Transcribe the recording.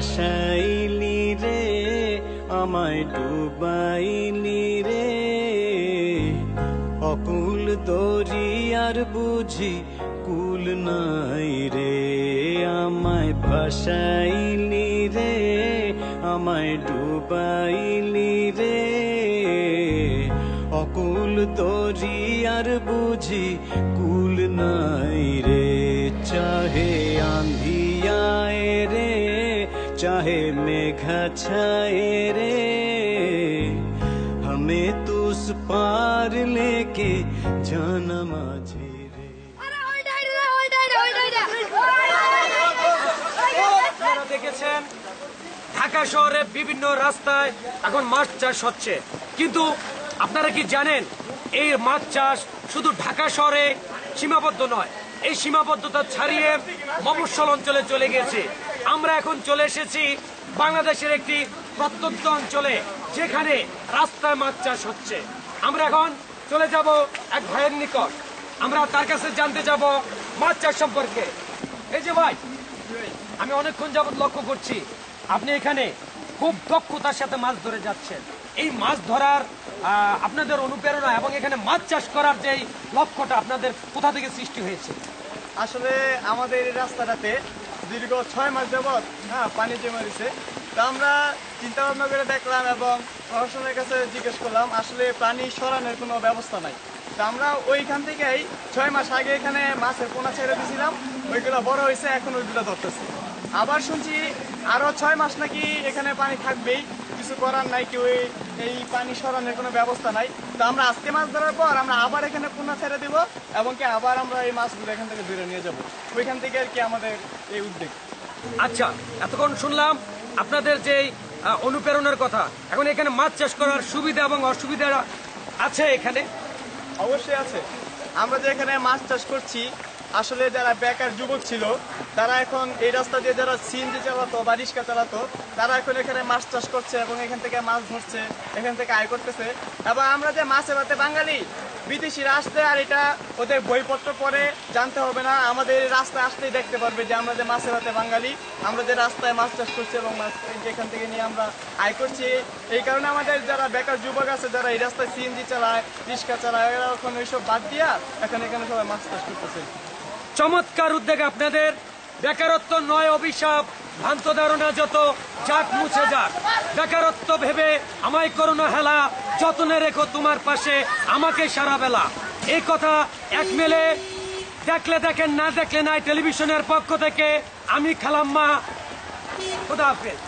ভাসাইলি রে আমায় ডুবাইলি রে অকুল দরিয়ার বুঝি কুল নাই রে আমায় ভাসাইলি রে আমায় ডুবাইলি রে অকুল দরিয়ার বুঝি কুল নাই রে চাহে आंधियाए रे चाहे मेघा छाए रे हमें तो उस पार लेके जाना माझे रे। আপনারা দেখেছেন ঢাকা শহরে বিভিন্ন রাস্তায় এখন মাছ চাষ হচ্ছে, কিন্তু আপনারা কি জানেন এই মাছ চাষ শুধু ঢাকা শহরে সীমাবদ্ধ নয়, এই সীমাবদ্ধতা ছাড়িয়ে মফস্বল অঞ্চলে চলে গেছে। আমরা এখন চলে এসেছি বাংলাদেশের একটি প্রত্যন্ত অঞ্চলে যেখানে রাস্তায় মাছ চাষ হচ্ছে। আমরা এখন চলে যাব এক ভাইয়ের নিকট, আমরা তার কাছে জানতে যাব মাছ চাষ সম্পর্কে। এই যে ভাই, আমি অনেকক্ষণ যাবত লক্ষ্য করছি আপনি এখানে খুব দক্ষতার সাথে মাছ ধরে যাচ্ছেন। এই মাছ ধরার আপনাদের অনুপ্রেরণা এবং এখানে মাছ চাষ করার যে লক্ষ্যটা আপনাদের কোথা থেকে সৃষ্টি হয়েছে? আসলে আমাদের এই রাস্তাটাতে দীর্ঘ 6 মাস যাবৎ পানি জমে রয়েছে। তা আমরা চিন্তা ভাবনা করে দেখলাম এবং প্রশাসনের কাছে জিজ্ঞেস করলাম, আসলে পানি সরানোর কোনো ব্যবস্থা নাই। তা আমরা ওইখান থেকেই 6 মাস আগে এখানে মাছের পোনা ছেড়ে দিয়েছিলাম, ওইগুলো বড় হয়েছে, এখন ওইগুলো ধরতেছে। আবার শুনছি আরো 6 মাস নাকি এখানে পানি থাকবেই, কিছু করার নাই, কেউ এই পানি সরানোর কোনো ব্যবস্থা নাই। তো আমরা আজকে মাছ ধরার পর আমরা আবার এখানে পোনা ছেড়ে দিব এবং কি আবার আমরা এই মাছগুলো এখান থেকে ধরে নিয়ে যাব, ওইখান থেকে আর কি আমাদের এই উদ্যোগ। আচ্ছা, এতক্ষণ শুনলাম আপনাদের যে অনুপ্রেরণার কথা। এখন এখানে মাছ চাষ করার সুবিধা এবং অসুবিধা আছে এখানে? অবশ্যই আছে। আমরা যে এখানে মাছ চাষ করছি, আসলে যারা বেকার যুবক ছিল তারা এখন এই রাস্তা দিয়ে যারা সিএনজি চালাতো বা রিক্সা চালাতো তারা এখন এখানে মাছ চাষ করছে এবং এখান থেকে মাছ ধরছে, এখান থেকে আয় করতেছে। এবং আমরা যে মাছে ভাতে বাঙালি, বিদেশিরা আসতে আর এটা ওদের বইপত্র পড়ে জানতে হবে না, আমাদের রাস্তায় আসলেই দেখতে পারবে যে আমরা যে মাছে ভাতে বাঙালি, আমরা যে রাস্তায় মাছ চাষ করছি এবং মাছ এখান থেকে নিয়ে আমরা আয় করছি। এই কারণে আমাদের যারা বেকার যুবক আছে, যারা এই রাস্তায় সিএনজি চালায়, রিক্সা চালায়, এরা এখন ওইসব বাদ দিয়া এখন এখানে সবাই মাছ চাষ করতেছে। চমৎকার উদ্যোগ আপনাদের। বেকারত্ব নয় অভিশাপ, ভ্রান্ত ধারণা যত যাক মুছে যাক। বেকারত্ব ভেবে আমায় করোনা হেলা, যতনে রেখো তোমার পাশে আমাকে সারা বেলা। এই কথা এক মেলে দেখলে দেখেন, না দেখলে নাই। টেলিভিশনের পক্ষ থেকে আমি খালাম্মা, খুদা হাফেজ।